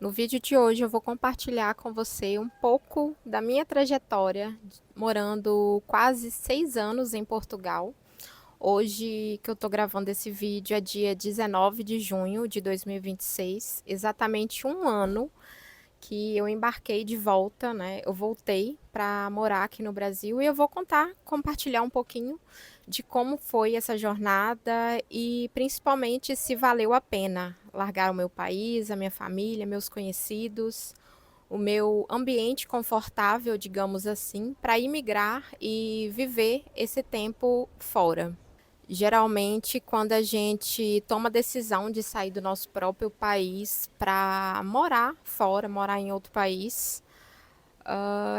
No vídeo de hoje eu vou compartilhar com você um pouco da minha trajetória, morando quase 6 anos em Portugal. Hoje que eu estou gravando esse vídeo é dia 19 de junho de 2026, exatamente um ano que eu embarquei de volta, né? Eu voltei para morar aqui no Brasil e eu vou compartilhar um pouquinho de como foi essa jornada e principalmente se valeu a pena largar o meu país, a minha família, meus conhecidos, o meu ambiente confortável, digamos assim, para imigrar e viver esse tempo fora. Geralmente, quando a gente toma a decisão de sair do nosso próprio país para morar fora, morar em outro país,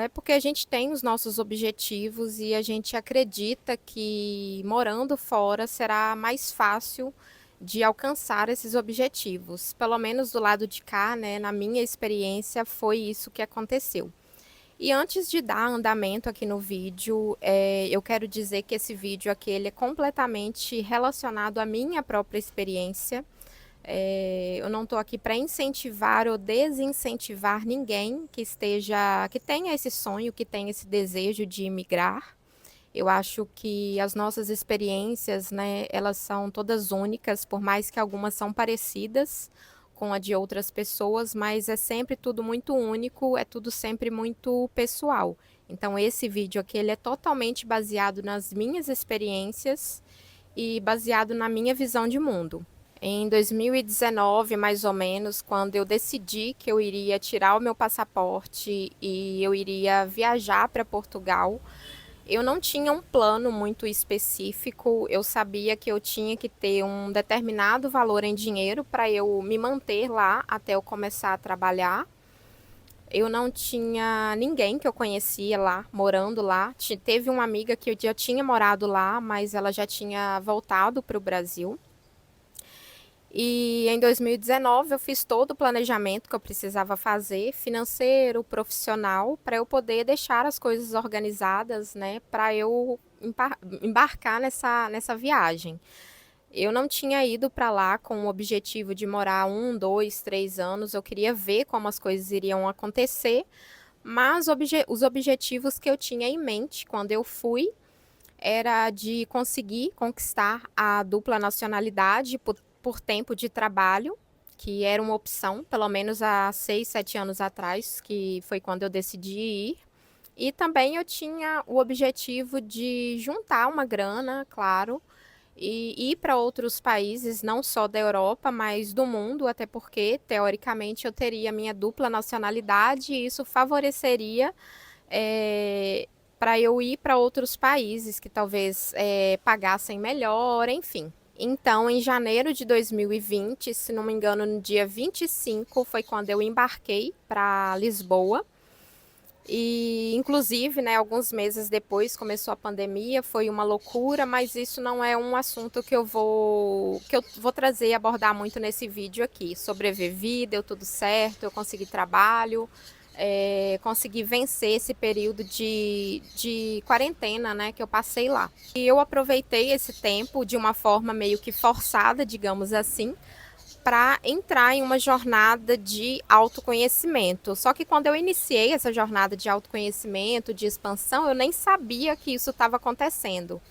é porque a gente tem os nossos objetivos e a gente acredita que morando fora será mais fácil de alcançar esses objetivos. Pelo menos do lado de cá, né, na minha experiência, foi isso que aconteceu. E antes de dar andamento aqui no vídeo, eu quero dizer que esse vídeo aqui ele é completamente relacionado à minha própria experiência. Eu não estou aqui para incentivar ou desincentivar ninguém que tenha esse sonho, que tenha esse desejo de imigrar. Eu acho que as nossas experiências, né, elas são todas únicas, por mais que algumas são parecidas com a de outras pessoas, mas é sempre tudo muito único, é tudo sempre muito pessoal. Então esse vídeo aqui ele é totalmente baseado nas minhas experiências e baseado na minha visão de mundo. Em 2019, mais ou menos, quando eu decidi que eu iria tirar o meu passaporte e eu iria viajar para Portugal, eu não tinha um plano muito específico, eu sabia que eu tinha que ter um determinado valor em dinheiro para eu me manter lá até eu começar a trabalhar. Eu não tinha ninguém que eu conhecia lá, morando lá. Teve uma amiga que eu já tinha morado lá, mas ela já tinha voltado para o Brasil. E em 2019 eu fiz todo o planejamento que eu precisava fazer, financeiro, profissional, para eu poder deixar as coisas organizadas, né, para eu embarcar nessa viagem. Eu não tinha ido para lá com o objetivo de morar 1, 2, 3 anos, eu queria ver como as coisas iriam acontecer, mas os objetivos que eu tinha em mente quando eu fui era de conseguir conquistar a dupla nacionalidade por tempo de trabalho, que era uma opção, pelo menos há 6, 7 anos atrás, que foi quando eu decidi ir. E também eu tinha o objetivo de juntar uma grana, claro, e ir para outros países, não só da Europa, mas do mundo, até porque, teoricamente, eu teria minha dupla nacionalidade e isso favoreceria para eu ir para outros países que talvez pagassem melhor, enfim. Então, em janeiro de 2020, se não me engano, no dia 25, foi quando eu embarquei para Lisboa. E, inclusive, né, alguns meses depois começou a pandemia, foi uma loucura, mas isso não é um assunto que eu vou trazer e abordar muito nesse vídeo aqui. Sobrevivi, deu tudo certo, eu consegui trabalho, consegui vencer esse período de quarentena, né, que eu passei lá. E eu aproveitei esse tempo de uma forma meio que forçada, digamos assim, para entrar em uma jornada de autoconhecimento. Só que quando eu iniciei essa jornada de autoconhecimento, de expansão, eu nem sabia que isso estava acontecendo.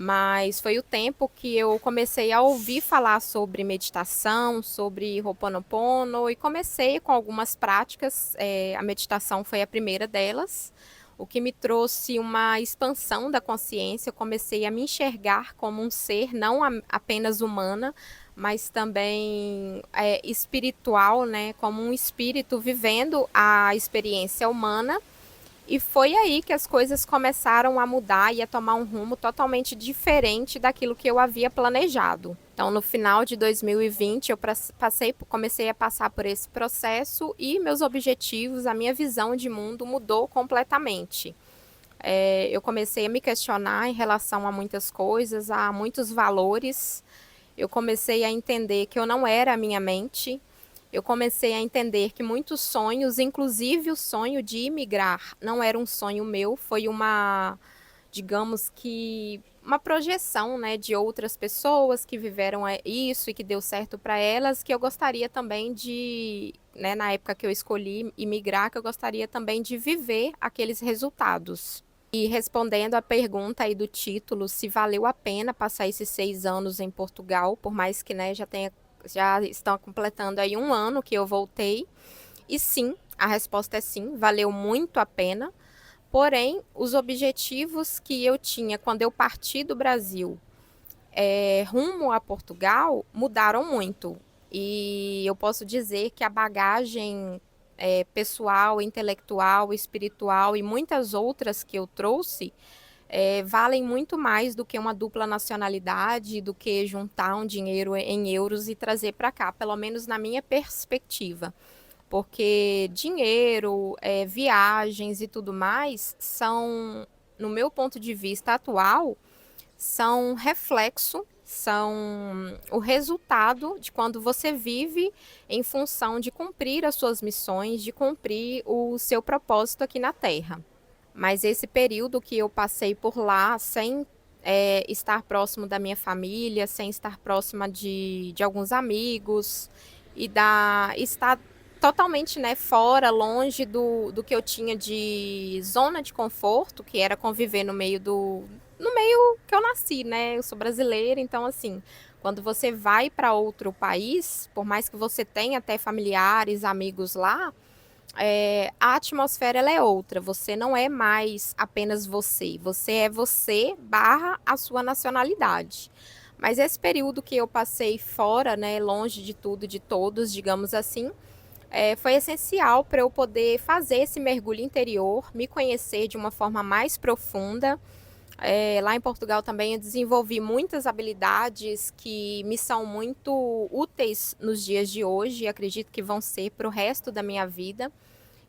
Mas foi o tempo que eu comecei a ouvir falar sobre meditação, sobre Ho'oponopono e comecei com algumas práticas. A meditação foi a primeira delas, o que me trouxe uma expansão da consciência. Eu comecei a me enxergar como um ser, não apenas humana, mas também espiritual, né? Como um espírito vivendo a experiência humana. E foi aí que as coisas começaram a mudar e a tomar um rumo totalmente diferente daquilo que eu havia planejado. Então, no final de 2020, comecei a passar por esse processo e meus objetivos, a minha visão de mundo mudou completamente. Eu comecei a me questionar em relação a muitas coisas, a muitos valores. Eu comecei a entender que eu não era a minha mente. Eu comecei a entender que muitos sonhos, inclusive o sonho de imigrar, não era um sonho meu, foi digamos que, uma projeção, né, de outras pessoas que viveram isso e que deu certo para elas, que eu gostaria também de, né, na época que eu escolhi imigrar, que eu gostaria também de viver aqueles resultados. E respondendo à pergunta aí do título, se valeu a pena passar esses 6 anos em Portugal, por mais que, né, já estão completando aí um ano que eu voltei. E sim, a resposta é sim, valeu muito a pena. Porém, os objetivos que eu tinha quando eu parti do Brasil rumo a Portugal mudaram muito. E eu posso dizer que a bagagem pessoal, intelectual, espiritual e muitas outras que eu trouxe valem muito mais do que uma dupla nacionalidade, do que juntar um dinheiro em euros e trazer para cá, pelo menos na minha perspectiva. Porque dinheiro, viagens e tudo mais são, no meu ponto de vista atual, são reflexo, são o resultado de quando você vive em função de cumprir as suas missões, de cumprir o seu propósito aqui na Terra. Mas esse período que eu passei por lá, sem estar próximo da minha família, sem estar próxima de alguns amigos, estar totalmente, né, fora, longe do que eu tinha de zona de conforto, que era conviver no meio que eu nasci, né? Eu sou brasileira, então assim, quando você vai para outro país, por mais que você tenha até familiares, amigos lá, a atmosfera ela é outra. Você não é mais apenas você. Você é você barra a sua nacionalidade. Mas esse período que eu passei fora, né, longe de tudo, de todos, digamos assim, foi essencial para eu poder fazer esse mergulho interior, me conhecer de uma forma mais profunda. Lá em Portugal também eu desenvolvi muitas habilidades que me são muito úteis nos dias de hoje e acredito que vão ser para o resto da minha vida.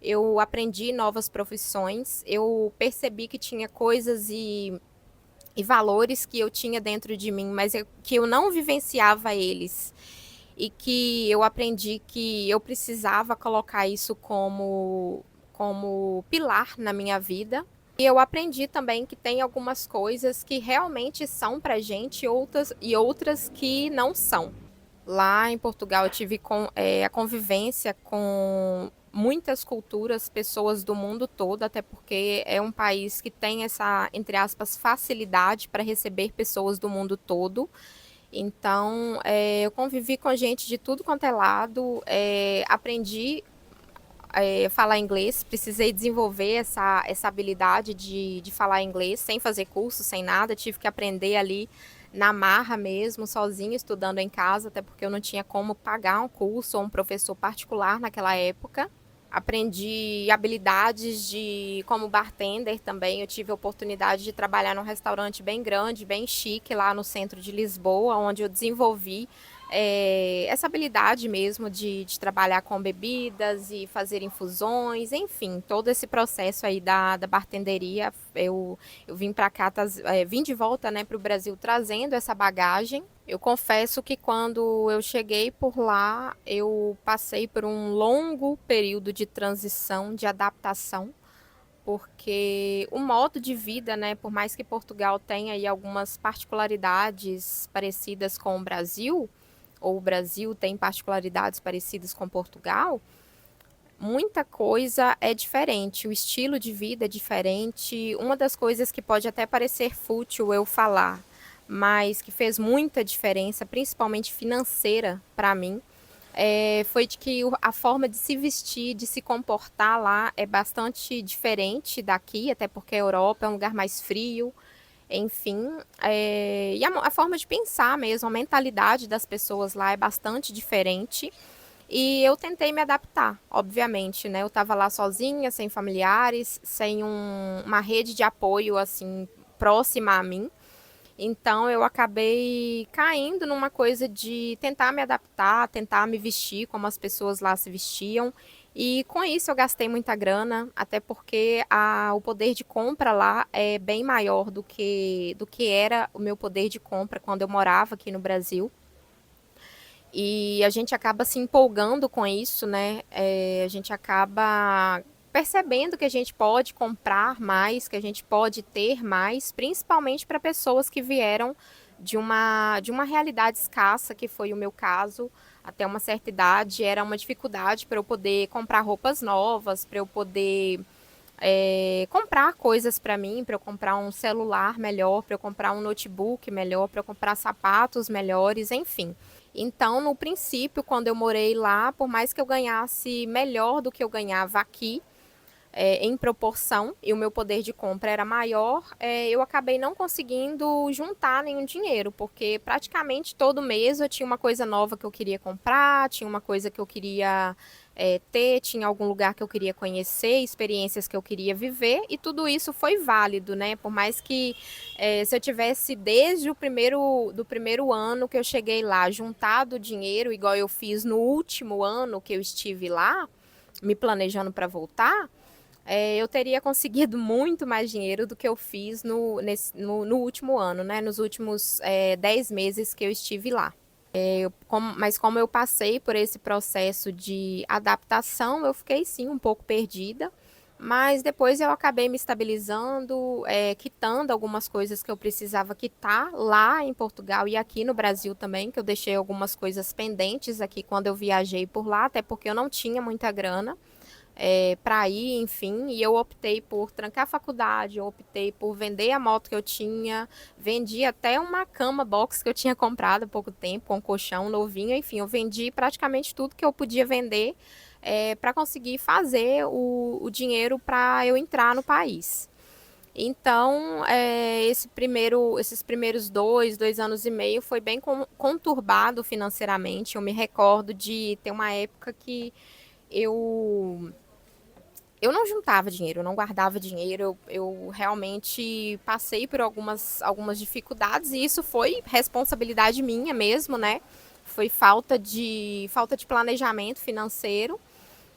Eu aprendi novas profissões, eu percebi que tinha coisas e valores que eu tinha dentro de mim, mas que eu não vivenciava eles. E que eu aprendi que eu precisava colocar isso como pilar na minha vida. E eu aprendi também que tem algumas coisas que realmente são pra gente outras que não são. Lá em Portugal eu tive a convivência com muitas culturas, pessoas do mundo todo, até porque é um país que tem essa, entre aspas, facilidade para receber pessoas do mundo todo. Então, eu convivi com gente de tudo quanto é lado, aprendi falar inglês, precisei desenvolver essa habilidade de falar inglês sem fazer curso, sem nada, tive que aprender ali na marra mesmo, sozinha, estudando em casa, até porque eu não tinha como pagar um curso ou um professor particular naquela época. Aprendi habilidades como bartender também. Eu tive a oportunidade de trabalhar num restaurante bem grande, bem chique, lá no centro de Lisboa, onde eu desenvolvi essa habilidade mesmo de trabalhar com bebidas e fazer infusões, enfim, todo esse processo aí da bartenderia. Eu vim para cá, vim de volta, né, para o Brasil trazendo essa bagagem. Eu confesso que quando eu cheguei por lá, eu passei por um longo período de transição, de adaptação, porque o modo de vida, né, por mais que Portugal tenha aí algumas particularidades parecidas com o Brasil, ou o Brasil tem particularidades parecidas com Portugal, muita coisa é diferente, o estilo de vida é diferente. Uma das coisas que pode até parecer fútil eu falar, mas que fez muita diferença, principalmente financeira para mim, foi de que a forma de se vestir, de se comportar lá é bastante diferente daqui, até porque a Europa é um lugar mais frio, enfim. E a forma de pensar mesmo, a mentalidade das pessoas lá é bastante diferente. E eu tentei me adaptar, obviamente, né? Eu estava lá sozinha, sem familiares, sem uma rede de apoio assim próxima a mim. Então eu acabei caindo numa coisa de tentar me adaptar, tentar me vestir como as pessoas lá se vestiam. E com isso eu gastei muita grana, até porque o poder de compra lá é bem maior do que era o meu poder de compra quando eu morava aqui no Brasil. E a gente acaba se empolgando com isso, né? A gente acaba percebendo que a gente pode comprar mais, que a gente pode ter mais, principalmente para pessoas que vieram de uma realidade escassa, que foi o meu caso. Até uma certa idade era uma dificuldade para eu poder comprar roupas novas, para eu poder comprar coisas para mim, para eu comprar um celular melhor, para eu comprar um notebook melhor, para eu comprar sapatos melhores, enfim. Então, no princípio, quando eu morei lá, por mais que eu ganhasse melhor do que eu ganhava aqui, em proporção, e o meu poder de compra era maior, eu acabei não conseguindo juntar nenhum dinheiro, porque praticamente todo mês eu tinha uma coisa nova que eu queria comprar, tinha uma coisa que eu queria ter, tinha algum lugar que eu queria conhecer, experiências que eu queria viver, e tudo isso foi válido, né? Por mais que se eu tivesse desde do primeiro ano que eu cheguei lá, juntado dinheiro, igual eu fiz no último ano que eu estive lá, me planejando para voltar, eu teria conseguido muito mais dinheiro do que eu fiz no último ano, né? Nos últimos 10 meses que eu estive lá. Mas como eu passei por esse processo de adaptação, eu fiquei sim um pouco perdida. Mas depois eu acabei me estabilizando, quitando algumas coisas que eu precisava quitar lá em Portugal e aqui no Brasil também, que eu deixei algumas coisas pendentes aqui quando eu viajei por lá, até porque eu não tinha muita grana para ir, enfim, e eu optei por trancar a faculdade, eu optei por vender a moto que eu tinha, vendi até uma cama box que eu tinha comprado há pouco tempo, com um colchão novinho, enfim, eu vendi praticamente tudo que eu podia vender para conseguir fazer o dinheiro para eu entrar no país. Então, esses primeiros dois anos e meio foi bem conturbado financeiramente. Eu me recordo de ter uma época que eu eu não juntava dinheiro, eu não guardava dinheiro, eu realmente passei por algumas dificuldades e isso foi responsabilidade minha mesmo, né? Foi falta de planejamento financeiro,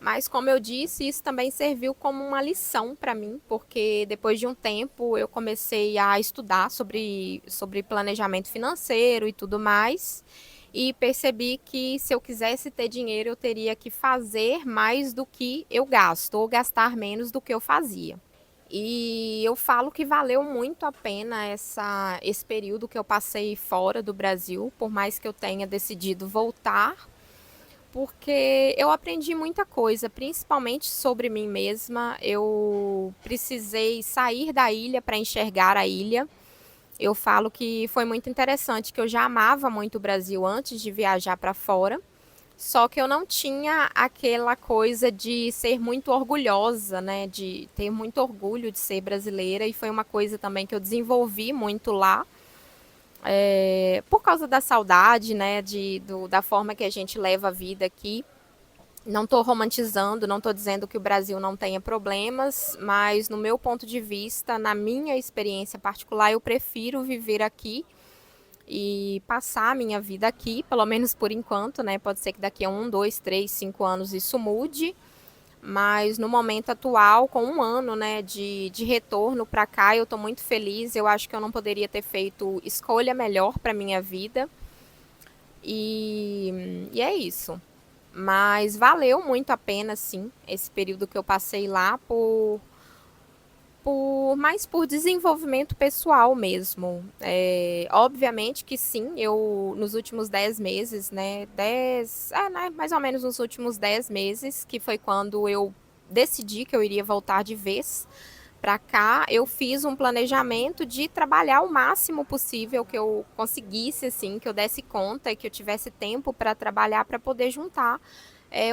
mas como eu disse, isso também serviu como uma lição para mim, porque depois de um tempo eu comecei a estudar sobre planejamento financeiro e tudo mais, e percebi que se eu quisesse ter dinheiro, eu teria que fazer mais do que eu gasto, ou gastar menos do que eu fazia. E eu falo que valeu muito a pena esse período que eu passei fora do Brasil, por mais que eu tenha decidido voltar, porque eu aprendi muita coisa, principalmente sobre mim mesma. Eu precisei sair da ilha para enxergar a ilha. Eu falo que foi muito interessante, que eu já amava muito o Brasil antes de viajar para fora, só que eu não tinha aquela coisa de ser muito orgulhosa, né, de ter muito orgulho de ser brasileira, e foi uma coisa também que eu desenvolvi muito lá, por causa da saudade, né, da forma que a gente leva a vida aqui. Não estou romantizando, não estou dizendo que o Brasil não tenha problemas, mas no meu ponto de vista, na minha experiência particular, eu prefiro viver aqui e passar a minha vida aqui, pelo menos por enquanto, né? Pode ser que daqui a 1, 2, 3, 5 anos isso mude, mas no momento atual, com um ano, né, de retorno para cá, eu estou muito feliz. Eu acho que eu não poderia ter feito escolha melhor para minha vida. E é isso. Mas valeu muito a pena, sim, esse período que eu passei lá mais por desenvolvimento pessoal mesmo. Obviamente que sim, eu nos últimos 10 meses, né, né, mais ou menos nos últimos 10 meses, que foi quando eu decidi que eu iria voltar de vez para cá, eu fiz um planejamento de trabalhar o máximo possível que eu conseguisse, assim, que eu desse conta e que eu tivesse tempo para trabalhar para poder juntar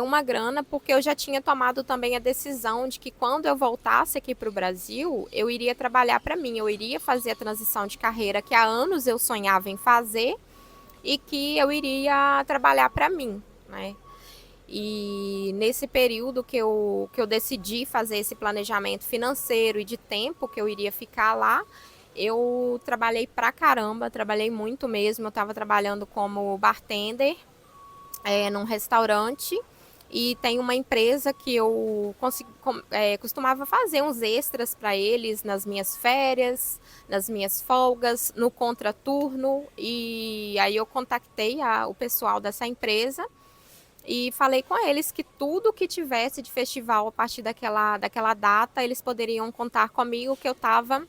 uma grana, porque eu já tinha tomado também a decisão de que quando eu voltasse aqui para o Brasil, eu iria trabalhar para mim, eu iria fazer a transição de carreira que há anos eu sonhava em fazer e que eu iria trabalhar para mim, né? E nesse período que eu decidi fazer esse planejamento financeiro e de tempo que eu iria ficar lá, eu trabalhei pra caramba, trabalhei muito mesmo. Eu estava trabalhando como bartender num restaurante e tem uma empresa que eu costumava fazer uns extras para eles nas minhas férias, nas minhas folgas, no contraturno. E aí eu contactei o pessoal dessa empresa e falei com eles que tudo que tivesse de festival a partir daquela data, eles poderiam contar comigo, que eu estava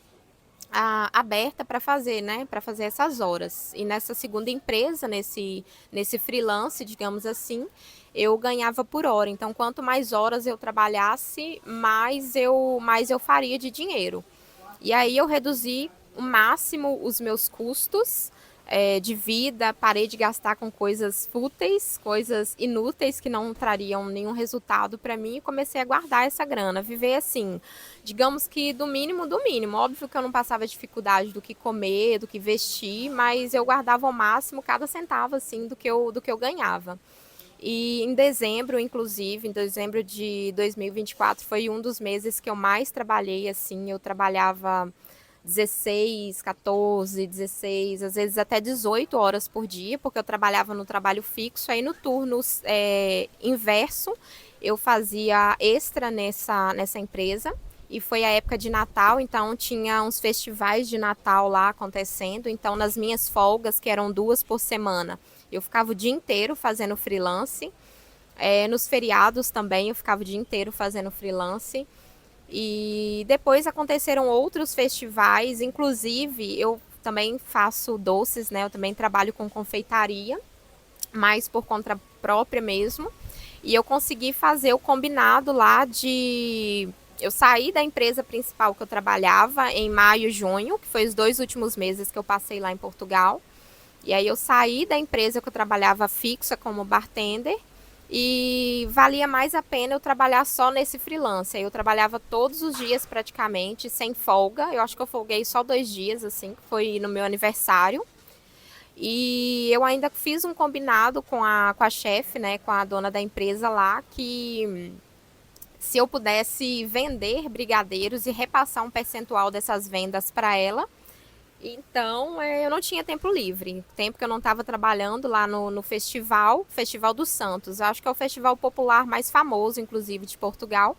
aberta para fazer, né? Para fazer essas horas. E nessa segunda empresa, nesse freelance, digamos assim, eu ganhava por hora. Então, quanto mais horas eu trabalhasse, mais eu faria de dinheiro. E aí eu reduzi o máximo os meus custos de vida, parei de gastar com coisas fúteis, coisas inúteis que não trariam nenhum resultado para mim, e comecei a guardar essa grana, viver assim, digamos que do mínimo do mínimo. Óbvio que eu não passava dificuldade do que comer, do que vestir, mas eu guardava ao máximo cada centavo assim do que eu ganhava. E em dezembro, inclusive, em dezembro de 2024, foi um dos meses que eu mais trabalhei, assim, eu trabalhava 16, 14, 16, às vezes até 18 horas por dia, porque eu trabalhava no trabalho fixo, aí no turno inverso, eu fazia extra nessa empresa, e foi a época de Natal, então tinha uns festivais de Natal lá acontecendo, então nas minhas folgas, que eram 2 por semana, eu ficava o dia inteiro fazendo freelance. Nos feriados também eu ficava o dia inteiro fazendo freelance. E depois aconteceram outros festivais, inclusive eu também faço doces, né? Eu também trabalho com confeitaria, mas por conta própria mesmo. E eu consegui fazer o combinado lá de... Eu saí da empresa principal que eu trabalhava em maio e junho, que foi os 2 últimos meses que eu passei lá em Portugal. E aí eu saí da empresa que eu trabalhava fixa como bartender, e valia mais a pena eu trabalhar só nesse freelance. Aí eu trabalhava todos os dias praticamente, sem folga. Eu acho que eu folguei só 2 dias, assim, que foi no meu aniversário. E eu ainda fiz um combinado com a chefe, né, com a dona da empresa lá, que se eu pudesse vender brigadeiros e repassar um percentual dessas vendas para ela, então, eu não tinha tempo livre. Tempo que eu não estava trabalhando lá no Festival dos Santos. Acho que é o festival popular mais famoso, inclusive, de Portugal.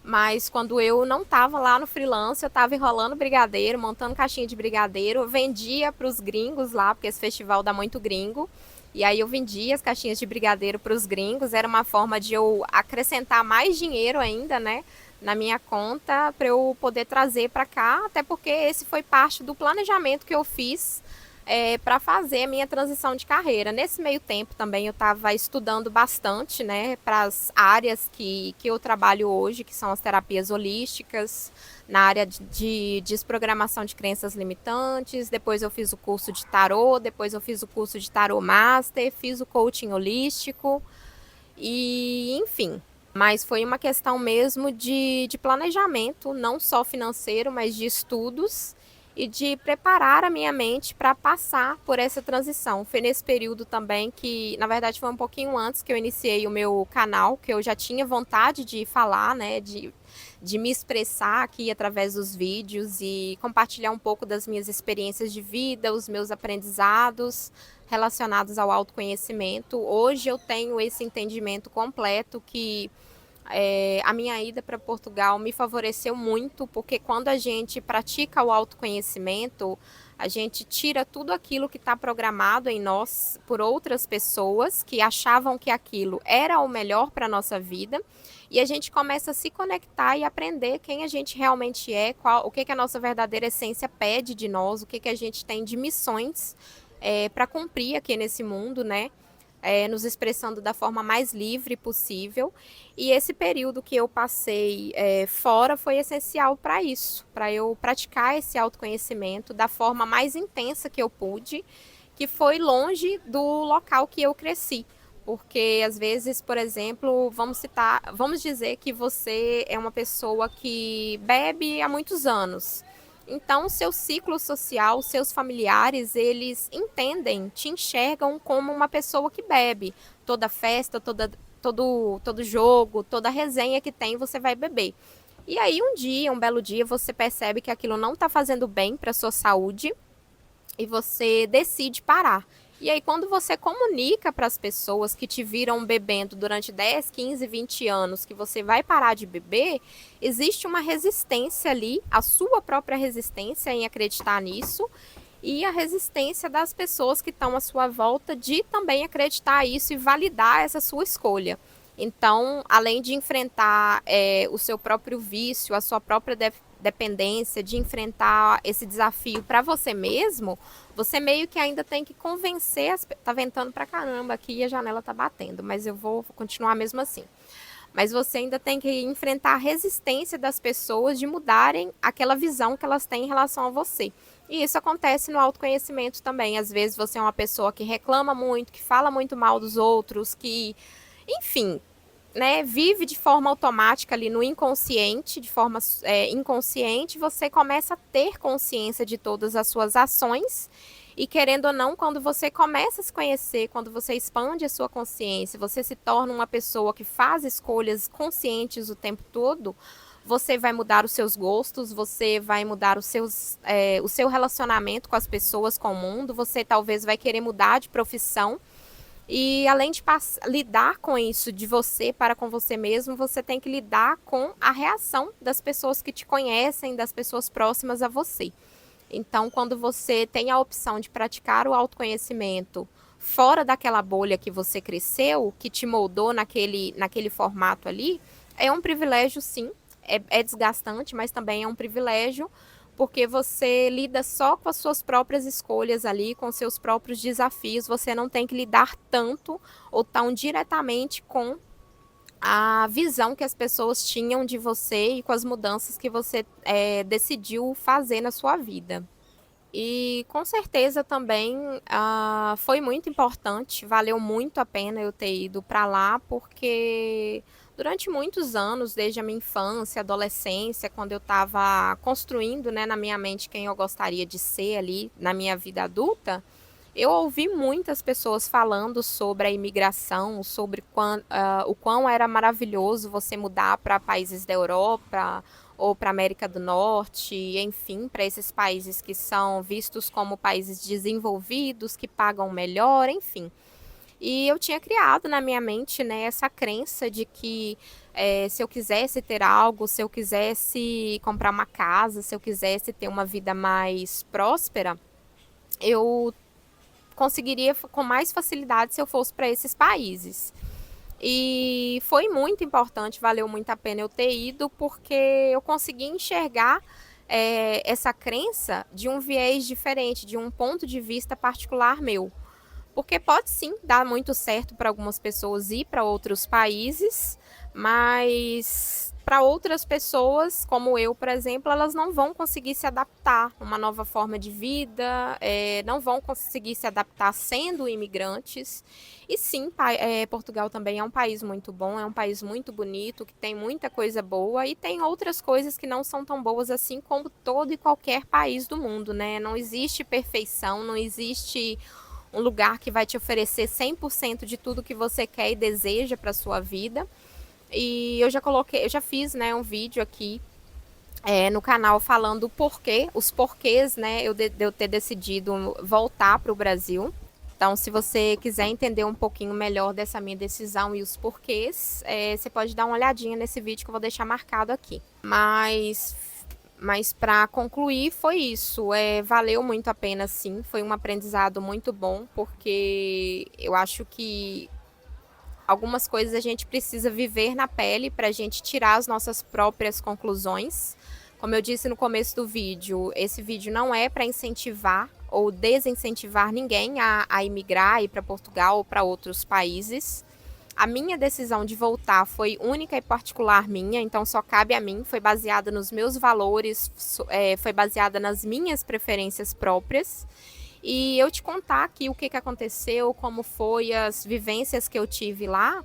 Mas quando eu não estava lá no freelance, eu estava enrolando brigadeiro, montando caixinha de brigadeiro. Eu vendia para os gringos lá, porque esse festival dá muito gringo. E aí eu vendia as caixinhas de brigadeiro para os gringos. Era uma forma de eu acrescentar mais dinheiro ainda, né, na minha conta, para eu poder trazer para cá, até porque esse foi parte do planejamento que eu fiz para fazer a minha transição de carreira. Nesse meio tempo também eu estava estudando bastante, né, para as áreas que eu trabalho hoje, que são as terapias holísticas, na área de desprogramação de crenças limitantes. Depois eu fiz o curso de tarô, depois eu fiz o curso de tarô master, fiz o coaching holístico e enfim. Mas foi uma questão mesmo de planejamento, não só financeiro, mas de estudos e de preparar a minha mente para passar por essa transição. Foi nesse período também que, na verdade, foi um pouquinho antes que eu iniciei o meu canal, que eu já tinha vontade de falar, né, de me expressar aqui através dos vídeos e compartilhar um pouco das minhas experiências de vida, os meus aprendizados relacionados ao autoconhecimento. Hoje eu tenho esse entendimento completo que a minha ida para Portugal me favoreceu muito, porque quando a gente pratica o autoconhecimento, a gente tira tudo aquilo que está programado em nós por outras pessoas que achavam que aquilo era o melhor para a nossa vida, e a gente começa a se conectar e aprender quem a gente realmente é, o que a nossa verdadeira essência pede de nós, o que a gente tem de missões para cumprir aqui nesse mundo, né? Nos expressando da forma mais livre possível. E esse período que eu passei fora foi essencial para isso, para eu praticar esse autoconhecimento da forma mais intensa que eu pude, que foi longe do local que eu cresci. Porque às vezes, por exemplo, vamos dizer que você é uma pessoa que bebe há muitos anos. Então, seu ciclo social, seus familiares, eles entendem, te enxergam como uma pessoa que bebe. Toda festa, todo jogo, toda resenha que tem, você vai beber. E aí, um belo dia, você percebe que aquilo não está fazendo bem para a sua saúde e você decide parar. E aí, quando você comunica para as pessoas que te viram bebendo durante 10, 15, 20 anos que você vai parar de beber, existe uma resistência ali, a sua própria resistência em acreditar nisso. e a resistência das pessoas que estão à sua volta de também acreditar isso e validar essa sua escolha. Então, além de enfrentar o seu próprio vício, a sua própria dependência, de enfrentar esse desafio para você mesmo, você meio que ainda tem que convencer tá ventando pra caramba aqui e a janela tá batendo, mas eu vou continuar mesmo assim. Mas você ainda tem que enfrentar a resistência das pessoas de mudarem aquela visão que elas têm em relação a você. E isso acontece no autoconhecimento também. Às vezes você é uma pessoa que reclama muito, que fala muito mal dos outros, que, enfim, né, vive de forma automática ali no inconsciente, de forma inconsciente, você começa a ter consciência de todas as suas ações e, querendo ou não, quando você começa a se conhecer, quando você expande a sua consciência, você se torna uma pessoa que faz escolhas conscientes o tempo todo, você vai mudar os seus gostos, você vai mudar o seu relacionamento com as pessoas, com o mundo, você talvez vai querer mudar de profissão. E além de lidar com isso de você para com você mesmo, você tem que lidar com a reação das pessoas que te conhecem, das pessoas próximas a você. Então, quando você tem a opção de praticar o autoconhecimento fora daquela bolha que você cresceu, que te moldou naquele formato ali, é um privilégio, sim. É desgastante, mas também é um privilégio, porque você lida só com as suas próprias escolhas ali, com seus próprios desafios, você não tem que lidar tanto ou tão diretamente com a visão que as pessoas tinham de você e com as mudanças que você decidiu fazer na sua vida. E com certeza também foi muito importante, valeu muito a pena eu ter ido para lá, porque durante muitos anos, desde a minha infância, adolescência, quando eu estava construindo, né, na minha mente quem eu gostaria de ser ali na minha vida adulta, eu ouvi muitas pessoas falando sobre a imigração, sobre o quão era maravilhoso você mudar para países da Europa ou para a América do Norte, enfim, para esses países que são vistos como países desenvolvidos, que pagam melhor, enfim. E eu tinha criado na minha mente, né, essa crença de que se eu quisesse ter algo, se eu quisesse comprar uma casa, se eu quisesse ter uma vida mais próspera, eu conseguiria com mais facilidade se eu fosse para esses países. E foi muito importante, valeu muito a pena eu ter ido, porque eu consegui enxergar essa crença de um viés diferente, de um ponto de vista particular meu. Porque pode sim dar muito certo para algumas pessoas ir para outros países, mas para outras pessoas, como eu, por exemplo, elas não vão conseguir se adaptar a uma nova forma de vida, não vão conseguir se adaptar sendo imigrantes. E sim, Portugal também é um país muito bom, é um país muito bonito, que tem muita coisa boa e tem outras coisas que não são tão boas assim como todo e qualquer país do mundo, né? Não existe perfeição, não existe um lugar que vai te oferecer 100% de tudo que você quer e deseja para sua vida. E eu já fiz, né, um vídeo aqui no canal falando os porquês, né, de eu ter decidido voltar para o Brasil. Então, se você quiser entender um pouquinho melhor dessa minha decisão e os porquês, você pode dar uma olhadinha nesse vídeo que eu vou deixar marcado aqui. Mas para concluir, foi isso. Valeu muito a pena, sim. Foi um aprendizado muito bom, porque eu acho que algumas coisas a gente precisa viver na pele para a gente tirar as nossas próprias conclusões. Como eu disse no começo do vídeo, esse vídeo não é para incentivar ou desincentivar ninguém a imigrar, ir para Portugal ou para outros países. A minha decisão de voltar foi única e particular minha, então só cabe a mim, foi baseada nos meus valores, foi baseada nas minhas preferências próprias. E eu te contar aqui o que aconteceu, como foi as vivências que eu tive lá,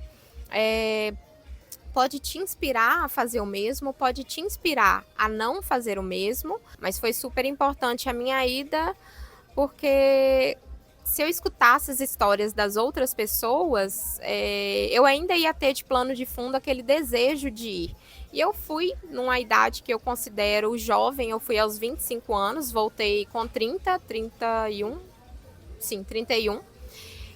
pode te inspirar a fazer o mesmo, pode te inspirar a não fazer o mesmo, mas foi super importante a minha ida, porque se eu escutasse as histórias das outras pessoas, eu ainda ia ter de plano de fundo aquele desejo de ir. E eu fui numa idade que eu considero jovem, eu fui aos 25 anos, voltei com 31.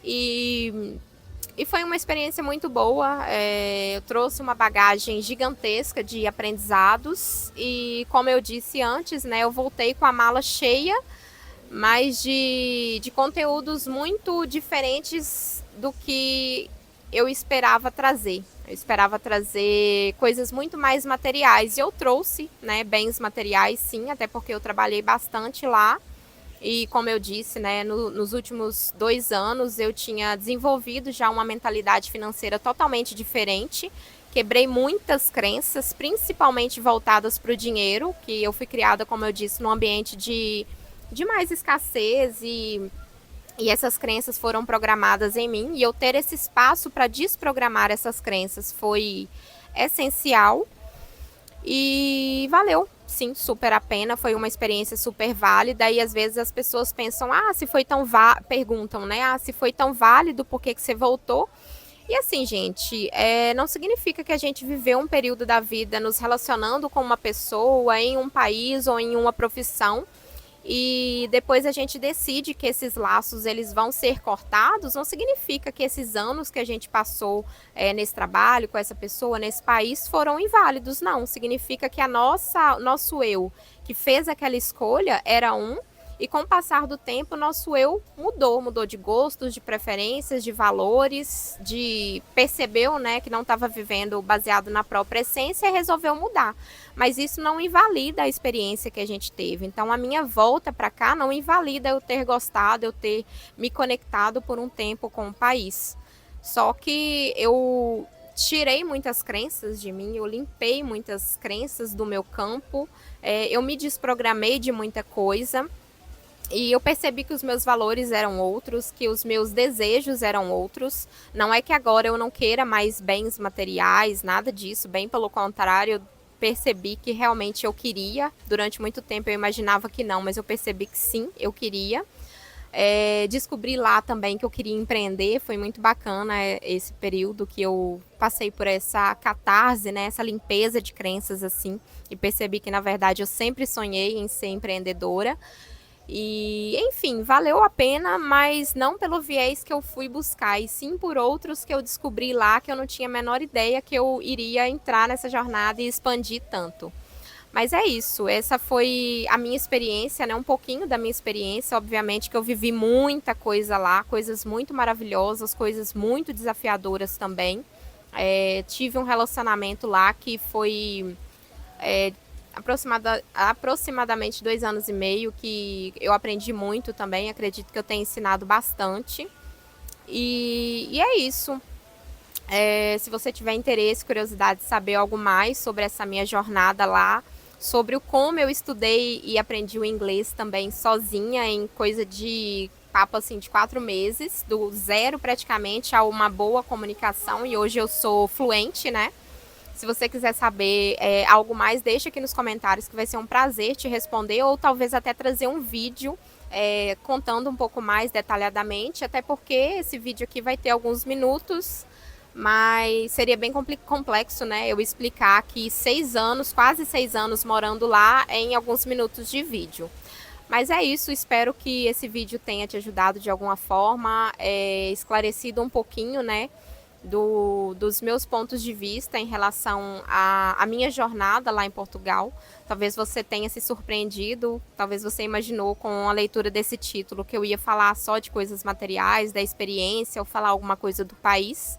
E foi uma experiência muito boa, eu trouxe uma bagagem gigantesca de aprendizados e, como eu disse antes, né, eu voltei com a mala cheia, mas de conteúdos muito diferentes do que eu esperava trazer. Eu esperava trazer coisas muito mais materiais, e eu trouxe, né, bens materiais, sim, até porque eu trabalhei bastante lá. E como eu disse, né, nos últimos 2 anos eu tinha desenvolvido já uma mentalidade financeira totalmente diferente. Quebrei muitas crenças, principalmente voltadas para o dinheiro, que eu fui criada, como eu disse, num ambiente de mais escassez, e essas crenças foram programadas em mim. E eu ter esse espaço para desprogramar essas crenças foi essencial. E valeu, sim, super a pena, foi uma experiência super válida. E às vezes as pessoas pensam, se foi tão perguntam, né? Se foi tão válido, por que você voltou? E assim, gente, não significa que a gente viveu um período da vida nos relacionando com uma pessoa em um país ou em uma profissão, e depois a gente decide que esses laços eles vão ser cortados. Não significa que esses anos que a gente passou nesse trabalho, com essa pessoa, nesse país, foram inválidos, não. Significa que nosso eu, que fez aquela escolha, era e com o passar do tempo, nosso eu mudou de gostos, de preferências, de valores, percebeu, né, que não estava vivendo baseado na própria essência e resolveu mudar. Mas isso não invalida a experiência que a gente teve. Então, a minha volta para cá não invalida eu ter gostado, eu ter me conectado por um tempo com o país. Só que eu tirei muitas crenças de mim, eu limpei muitas crenças do meu campo, eu me desprogramei de muita coisa. E eu percebi que os meus valores eram outros, que os meus desejos eram outros. Não é que agora eu não queira mais bens materiais, nada disso. Bem pelo contrário, eu percebi que realmente eu queria. Durante muito tempo eu imaginava que não, mas eu percebi que sim, eu queria. Descobri lá também que eu queria empreender. Foi muito bacana esse período que eu passei por essa catarse, né, essa limpeza de crenças assim. E percebi que, na verdade, eu sempre sonhei em ser empreendedora. E, enfim, valeu a pena, mas não pelo viés que eu fui buscar, e sim por outros que eu descobri lá, que eu não tinha a menor ideia que eu iria entrar nessa jornada e expandir tanto. Mas é isso, essa foi a minha experiência, né? Um pouquinho da minha experiência. Obviamente que eu vivi muita coisa lá, coisas muito maravilhosas, coisas muito desafiadoras também. Tive um relacionamento lá que foi aproximadamente 2 anos e meio, que eu aprendi muito também. Acredito que eu tenha ensinado bastante. E é isso. Se você tiver interesse, curiosidade de saber algo mais sobre essa minha jornada lá, sobre como eu estudei e aprendi o inglês também sozinha, em coisa de papo assim de 4 meses, do zero praticamente a uma boa comunicação, e hoje eu sou fluente, né? Se você quiser saber algo mais, deixa aqui nos comentários, que vai ser um prazer te responder, ou talvez até trazer um vídeo contando um pouco mais detalhadamente, até porque esse vídeo aqui vai ter alguns minutos, mas seria bem complexo, né, eu explicar aqui 6 anos, quase 6 anos morando lá em alguns minutos de vídeo. Mas é isso, espero que esse vídeo tenha te ajudado de alguma forma, esclarecido um pouquinho, né, dos meus pontos de vista em relação à minha jornada lá em Portugal. Talvez você tenha se surpreendido, talvez você imaginou com a leitura desse título que eu ia falar só de coisas materiais, da experiência, ou falar alguma coisa do país.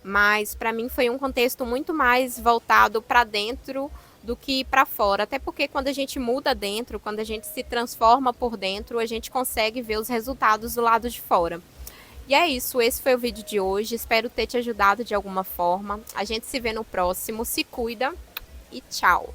Mas para mim foi um contexto muito mais voltado para dentro do que para fora. Até porque quando a gente muda dentro, quando a gente se transforma por dentro, a gente consegue ver os resultados do lado de fora. E é isso, esse foi o vídeo de hoje, espero ter te ajudado de alguma forma. A gente se vê no próximo, se cuida e tchau!